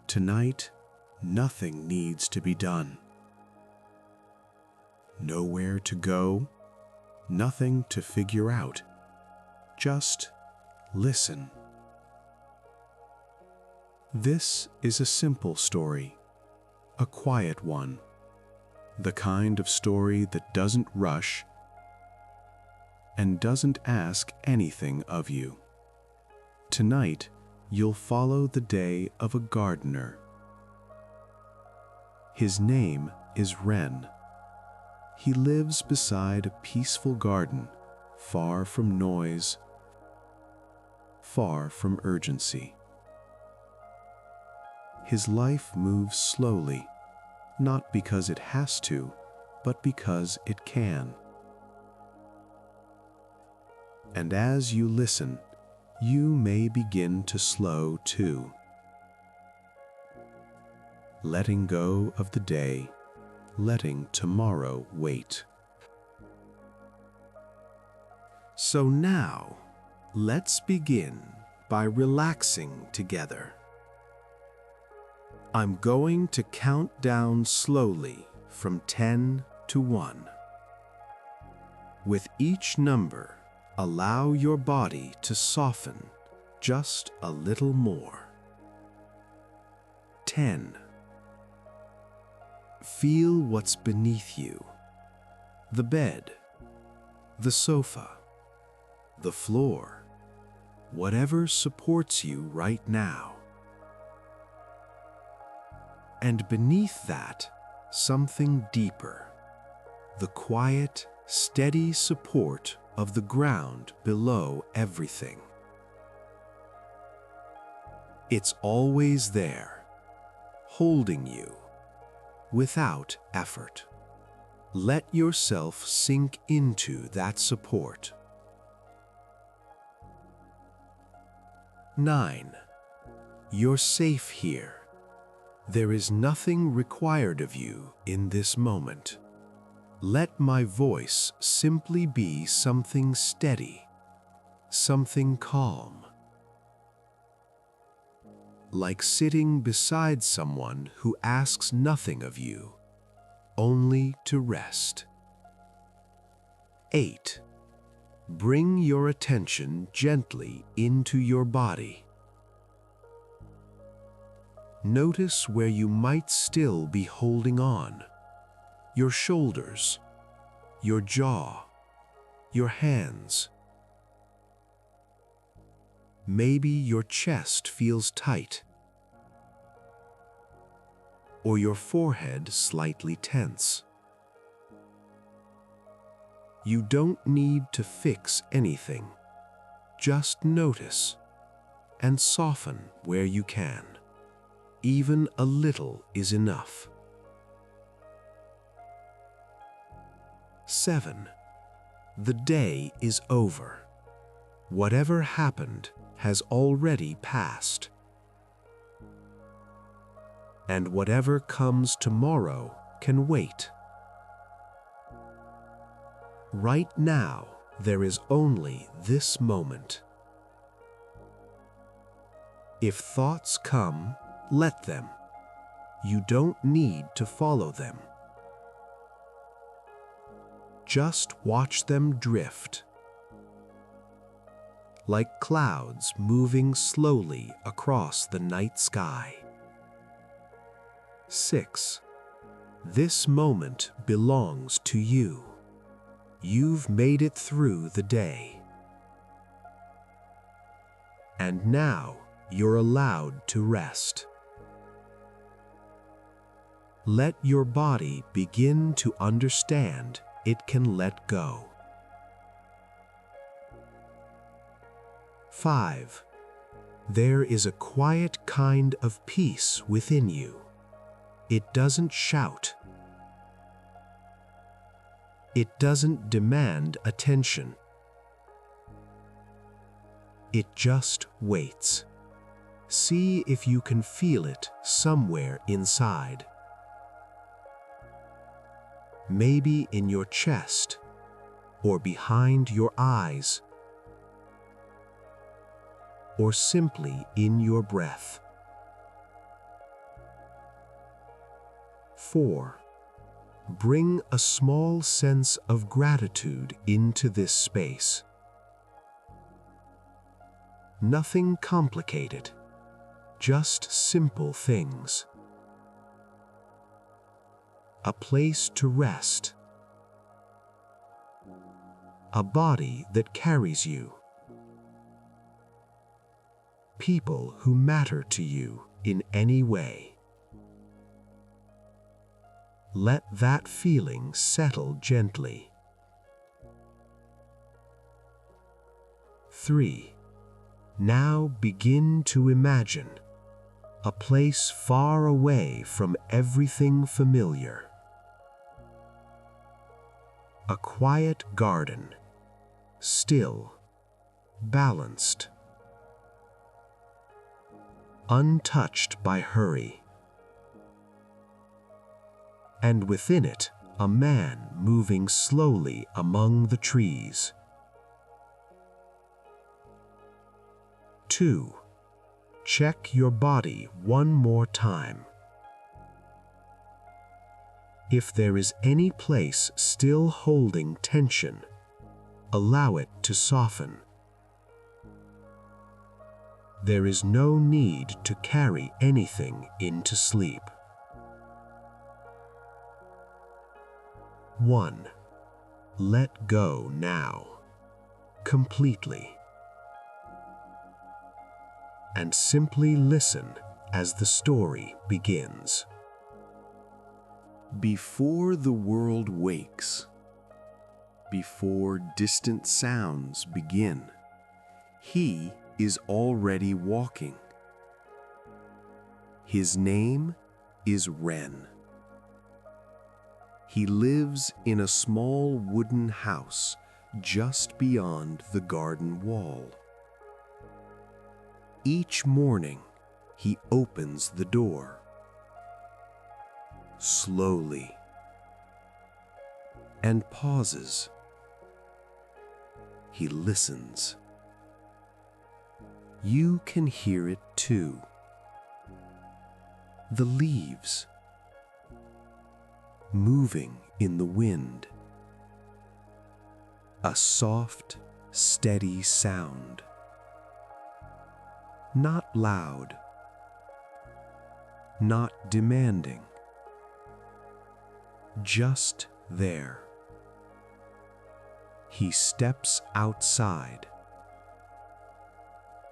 Tonight, nothing needs to be done. Nowhere to go, nothing to figure out. Just listen. This is a simple story, a quiet one, the kind of story that doesn't rush and doesn't ask anything of you. Tonight, you'll follow the day of a gardener. His name is Wren. He lives beside a peaceful garden, far from noise, far from urgency. His life moves slowly, not because it has to, but because it can. And as you listen, you may begin to slow too. Letting go of the day, letting tomorrow wait. So now, let's begin by relaxing together. I'm going to count down slowly from 10 to 1. With each number, allow your body to soften just a little more. 10. Feel what's beneath you. The bed, the sofa, the floor, whatever supports you right now. And beneath that, something deeper, the quiet, steady support of the ground below everything. It's always there, holding you, without effort. Let yourself sink into that support. 9. You're safe here. There is nothing required of you in this moment. Let my voice simply be something steady, something calm. Like sitting beside someone who asks nothing of you, only to rest. 8. Bring your attention gently into your body. Notice where you might still be holding on. Your shoulders, your jaw, your hands. Maybe your chest feels tight, or your forehead slightly tense. You don't need to fix anything. Just notice and soften where you can. Even a little is enough. 7. The day is over. Whatever happened has already passed. And whatever comes tomorrow can wait. Right now, there is only this moment. If thoughts come, let them. You don't need to follow them. Just watch them drift, like clouds moving slowly across the night sky. 6. This moment belongs to you. You've made it through the day. And now you're allowed to rest. Let your body begin to understand it can let go. 5. There is a quiet kind of peace within you. It doesn't shout. It doesn't demand attention. It just waits. See if you can feel it somewhere inside. Maybe in your chest or behind your eyes, or simply in your breath. 4. Bring a small sense of gratitude into this space. Nothing complicated, just simple things. A place to rest. A body that carries you. People who matter to you in any way. Let that feeling settle gently. 3. Now begin to imagine a place far away from everything familiar. A quiet garden, still, balanced, untouched by hurry. And within it, a man moving slowly among the trees. 2. Check your body one more time. If there is any place still holding tension, allow it to soften. There is no need to carry anything into sleep. 1. Let go now, completely. And simply listen as the story begins. Before the world wakes, before distant sounds begin, he is already walking. His name is Wren. He lives in a small wooden house just beyond the garden wall. Each morning, he opens the door. Slowly. And pauses. He listens. You can hear it too. The leaves moving in the wind. A soft, steady sound. Not loud, not demanding, just there. He steps outside,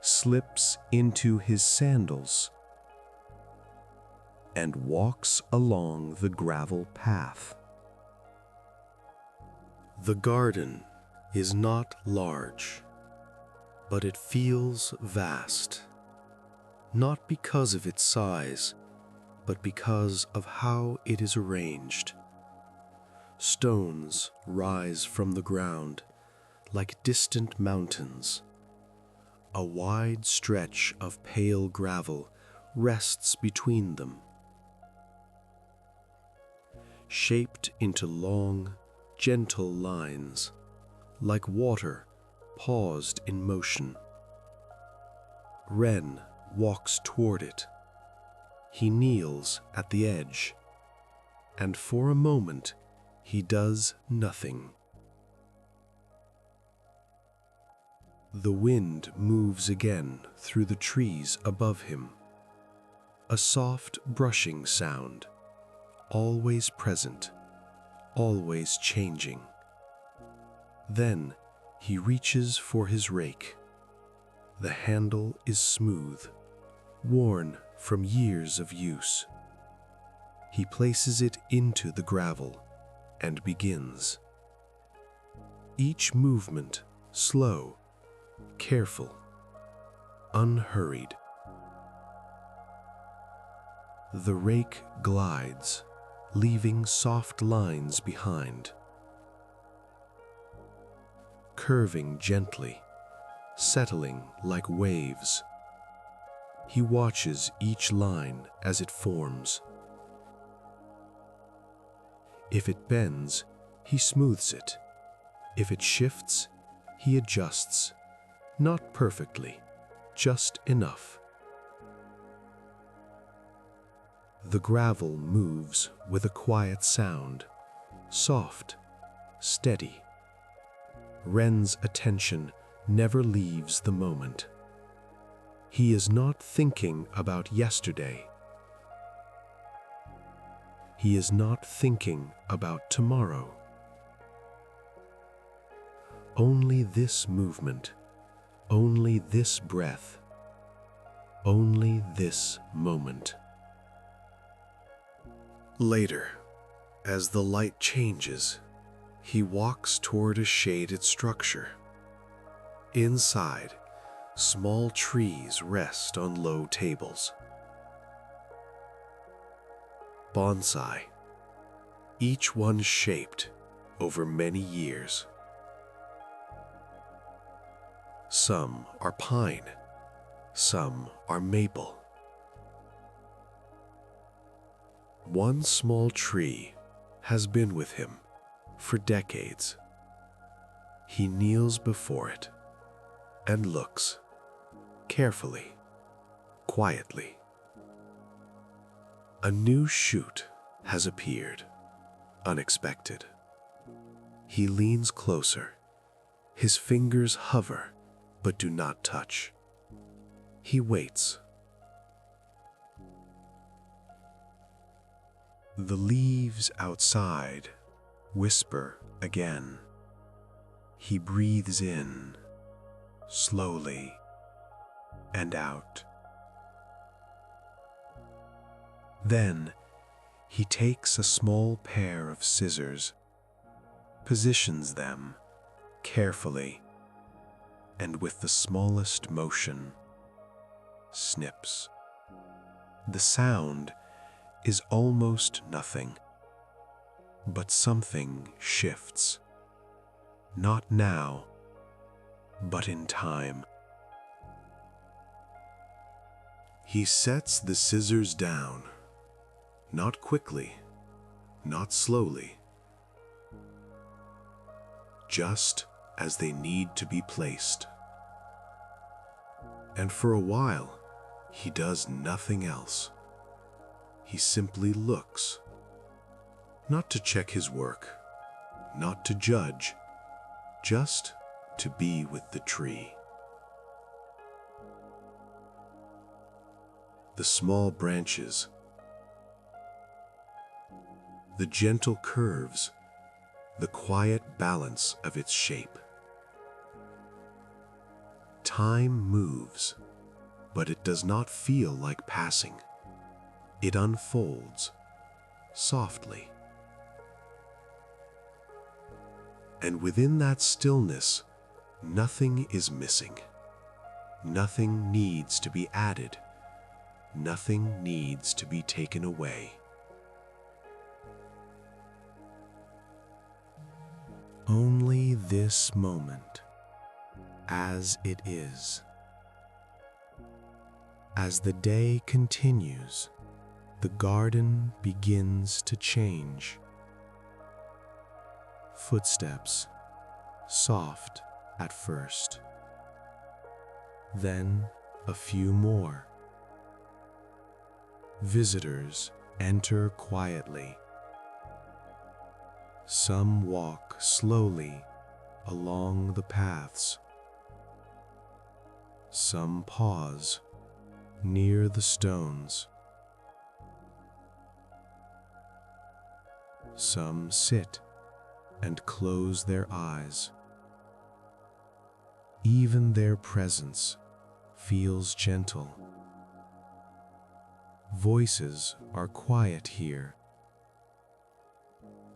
slips into his sandals, and walks along the gravel path. The garden is not large, but it feels vast. Not because of its size, but because of how it is arranged. Stones rise from the ground like distant mountains. A wide stretch of pale gravel rests between them, shaped into long, gentle lines, like water paused in motion. Wren walks toward it. He kneels at the edge, and for a moment he does nothing. The wind moves again through the trees above him, a soft brushing sound, always present, always changing. Then he reaches for his rake. The handle is smooth, worn from years of use. He places it into the gravel and begins. Each movement slow, careful, unhurried. The rake glides, leaving soft lines behind. Curving gently, settling like waves. He watches each line as it forms. If it bends, he smooths it. If it shifts, he adjusts. Not perfectly, just enough. The gravel moves with a quiet sound, soft, steady. Ren's attention never leaves the moment. He is not thinking about yesterday. He is not thinking about tomorrow. Only this movement, only this breath, only this moment. Later, as the light changes, he walks toward a shaded structure. Inside, small trees rest on low tables. Bonsai, each one shaped over many years. Some are pine, some are maple. One small tree has been with him for decades. He kneels before it and looks carefully, quietly. A new shoot has appeared, unexpected. He leans closer. His fingers hover but do not touch. He waits. The leaves outside whisper again. He breathes in, slowly, and out. Then he takes a small pair of scissors, positions them carefully, and with the smallest motion, snips. The sound is almost nothing, but something shifts. Not now, but in time. He sets the scissors down, not quickly, not slowly, just as they need to be placed. And for a while, he does nothing else. He simply looks, not to check his work, not to judge, just to be with the tree. The small branches, the gentle curves, the quiet balance of its shape. Time moves, but it does not feel like passing. It unfolds softly. And within that stillness, nothing is missing. Nothing needs to be added. Nothing needs to be taken away. Only this moment, as it is. As the day continues, the garden begins to change. Footsteps, soft at first. Then a few more. Visitors enter quietly. Some walk slowly along the paths. Some pause near the stones. Some sit and close their eyes. Even their presence feels gentle. Voices are quiet here,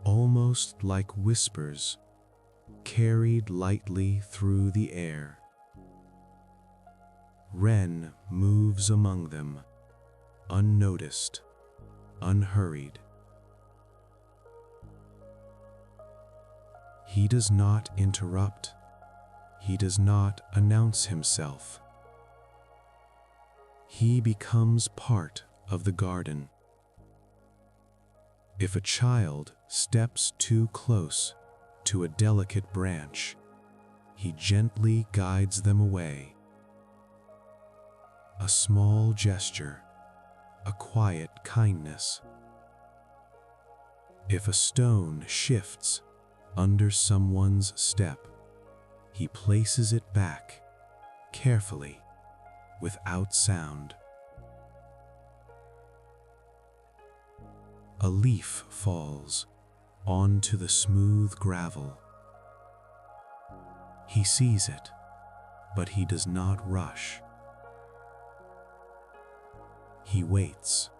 almost like whispers carried lightly through the air. Ren moves among them, unnoticed, unhurried. He does not interrupt. He does not announce himself. He becomes part of the garden. If a child steps too close to a delicate branch, he gently guides them away. A small gesture, a quiet kindness. If a stone shifts under someone's step, he places it back carefully without sound. A leaf falls onto the smooth gravel. He sees it, but he does not rush. He waits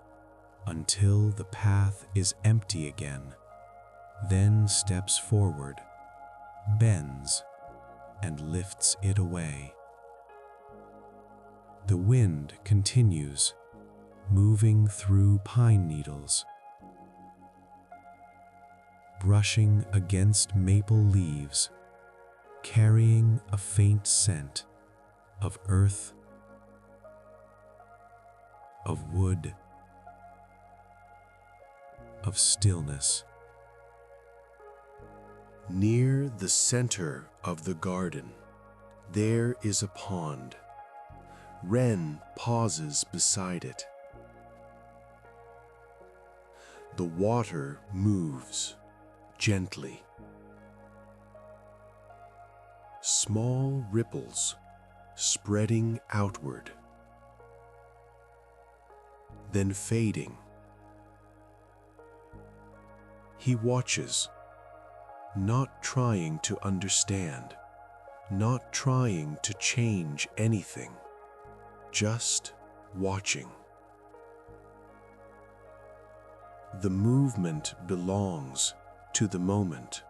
until the path is empty again, then steps forward, bends, and lifts it away. The wind continues, moving through pine needles, brushing against maple leaves, carrying a faint scent of earth, of wood, of stillness. Near the center of the garden, there is a pond. Wren pauses beside it. The water moves gently. Small ripples spreading outward, then fading. He watches, not trying to understand, not trying to change anything, just watching. The movement belongs to the moment,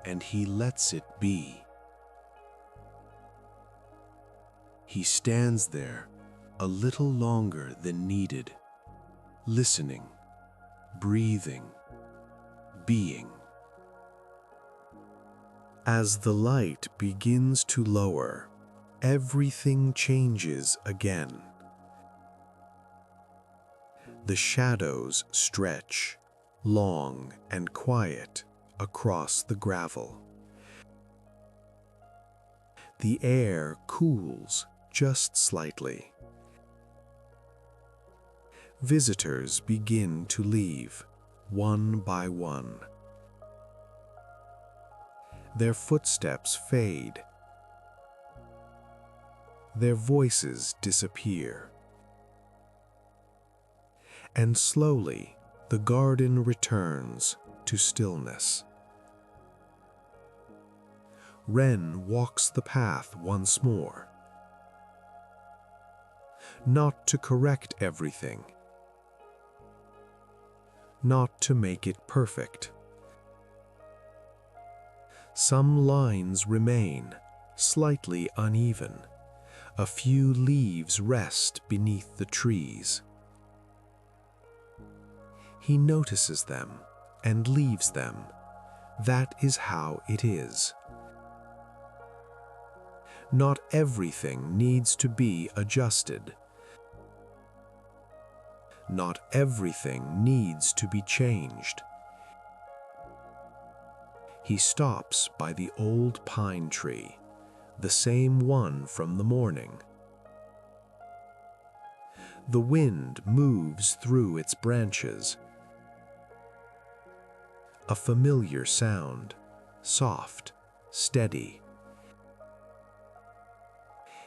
and he lets it be. He stands there a little longer than needed, listening, breathing, being. As the light begins to lower, everything changes again. The shadows stretch, long and quiet, across the gravel. The air cools just slightly. Visitors begin to leave, one by one. Their footsteps fade. Their voices disappear. And slowly, the garden returns to stillness. Wren walks the path once more. Not to correct everything. Not to make it perfect. Some lines remain, slightly uneven. A few leaves rest beneath the trees. He notices them and leaves them. That is how it is. Not everything needs to be adjusted. Not everything needs to be changed. He stops by the old pine tree, the same one from the morning. The wind moves through its branches. A familiar sound, soft, steady.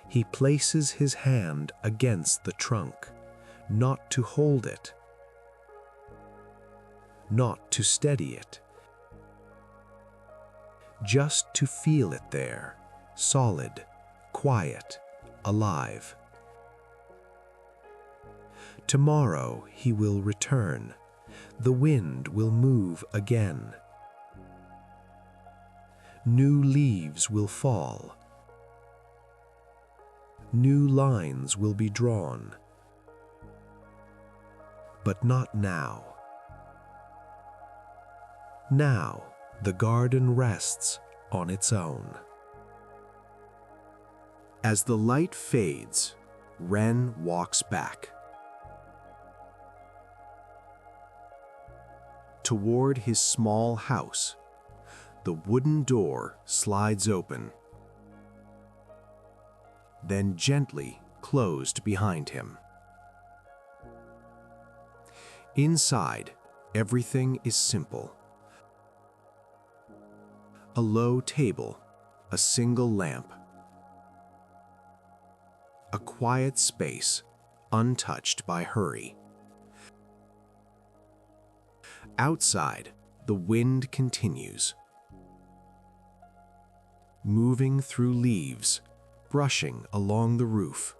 He places his hand against the trunk, not to hold it, not to steady it, just to feel it there, solid, quiet, alive. Tomorrow he will return. The wind will move again. New leaves will fall. New lines will be drawn. But not now. Now, the garden rests on its own. As the light fades, Wren walks back. Toward his small house, the wooden door slides open, then gently closed behind him. Inside, everything is simple. A low table, a single lamp, a quiet space, untouched by hurry. Outside, the wind continues, moving through leaves, brushing along the roof,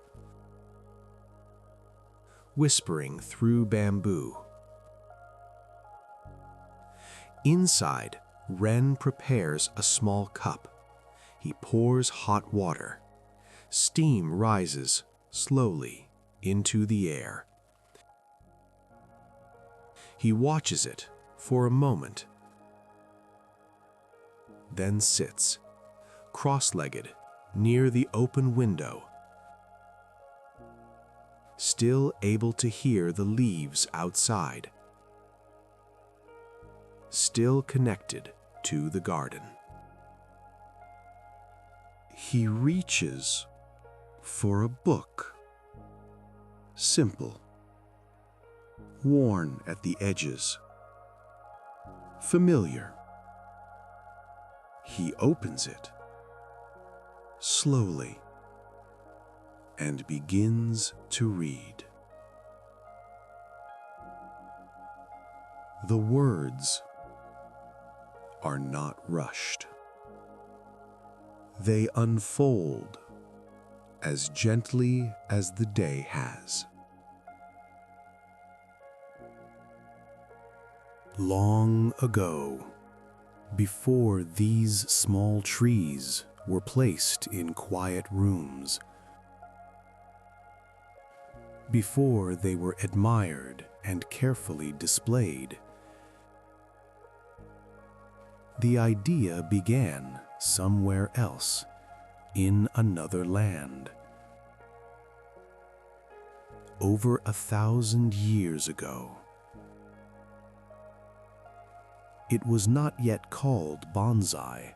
whispering through bamboo. Inside, Ren prepares a small cup. He pours hot water. Steam rises slowly into the air. He watches it for a moment, then sits, cross-legged, near the open window, still able to hear the leaves outside, still connected to the garden. He reaches for a book. Simple, worn at the edges, familiar. He opens it slowly and begins to read. The words are not rushed. They unfold as gently as the day has. Long ago, before these small trees were placed in quiet rooms, before they were admired and carefully displayed, the idea began somewhere else, in another land. Over 1,000 years ago. It was not yet called bonsai.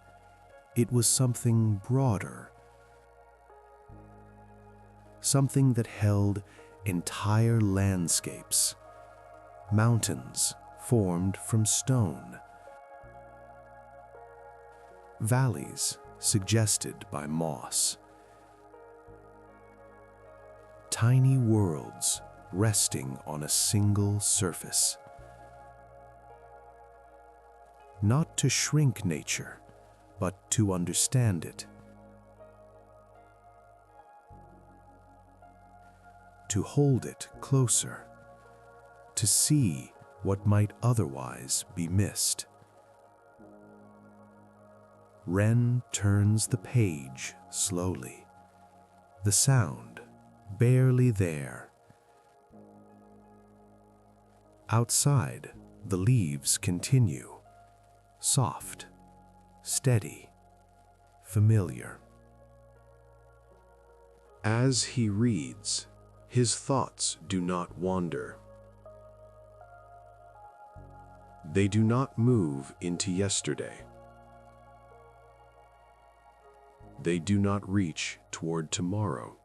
It was something broader, something that held entire landscapes, mountains formed from stone, valleys suggested by moss, tiny worlds resting on a single surface. Not to shrink nature, but to understand it. To hold it closer, to see what might otherwise be missed. Ren turns the page slowly, the sound barely there. Outside, the leaves continue, soft, steady, familiar. As he reads, his thoughts do not wander. They do not move into yesterday. They do not reach toward tomorrow.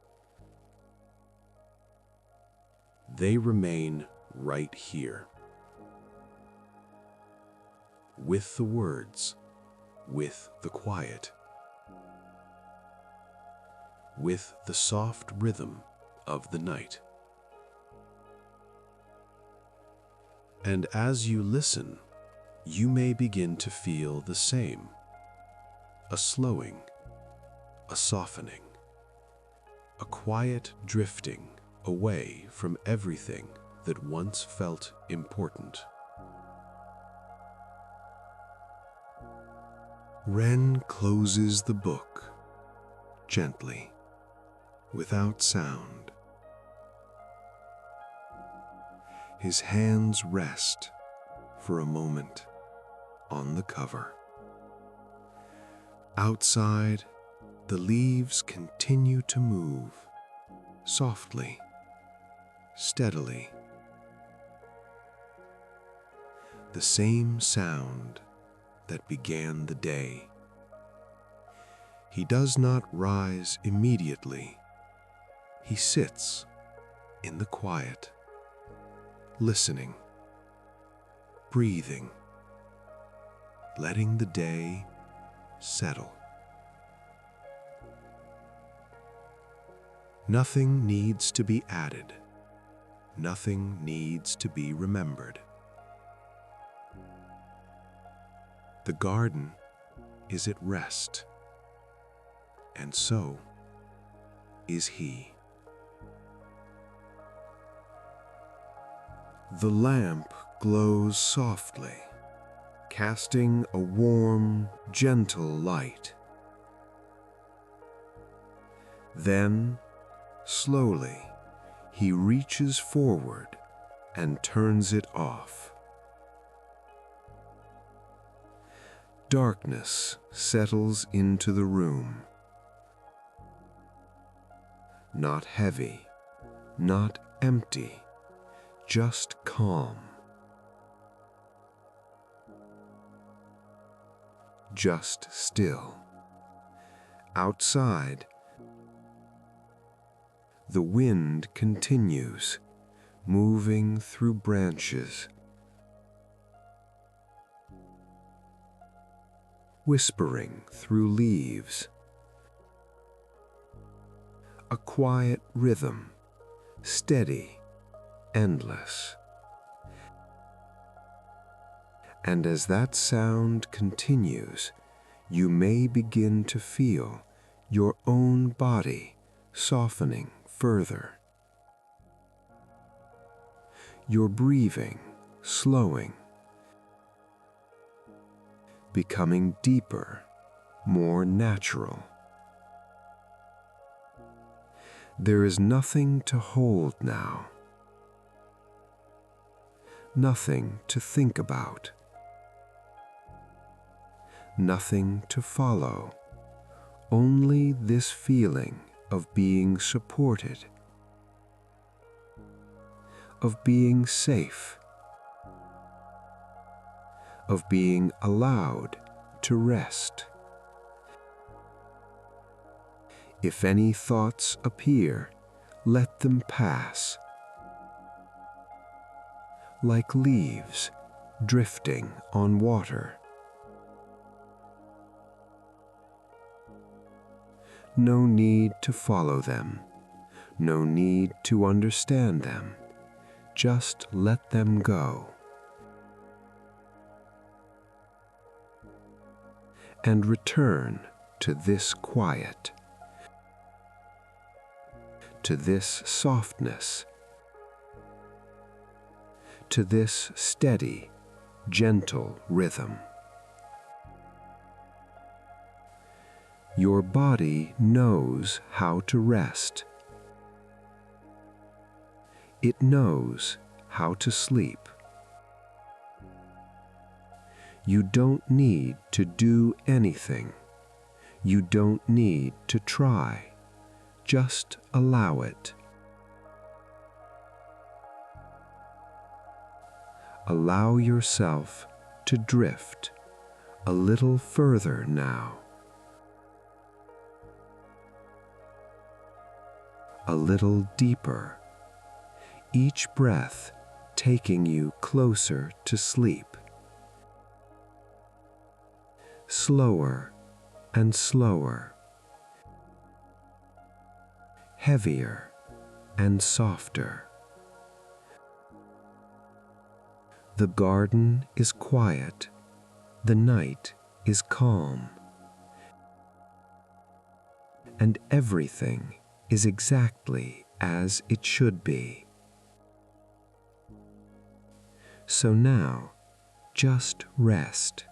They remain right here. With the words, with the quiet, with the soft rhythm of the night. And as you listen, you may begin to feel the same, a slowing, a softening, a quiet drifting away from everything that once felt important. Ren closes the book gently, without sound. His hands rest for a moment on the cover. Outside, the leaves continue to move, softly, steadily. The same sound that began the day. He does not rise immediately. He sits in the quiet, listening breathing, letting the day settle. Nothing needs to be added. Nothing needs to be remembered. The garden is at rest, and so is he. The lamp glows softly, casting a warm, gentle light. Then, slowly, he reaches forward and turns it off. Darkness settles into the room. Not heavy, not empty, just calm. Just still. Outside, the wind continues, moving through branches, whispering through leaves. A quiet rhythm, steady, endless. And as that sound continues, you may begin to feel your own body softening further. Your breathing slowing, becoming deeper, more natural. There is nothing to hold now, nothing to think about, nothing to follow, only this feeling of being supported, of being safe, of being allowed to rest. If any thoughts appear, let them pass, like leaves drifting on water. No need to follow them, no need to understand them, just let them go. And return to this quiet, to this softness, to this steady, gentle rhythm. Your body knows how to rest. It knows how to sleep. You don't need to do anything. You don't need to try. Just allow it. Allow yourself to drift a little further now. A little deeper, each breath taking you closer to sleep. Slower and slower, heavier and softer. The garden is quiet, the night is calm, and everything is exactly as it should be. So now, just rest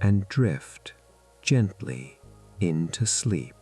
and drift gently into sleep.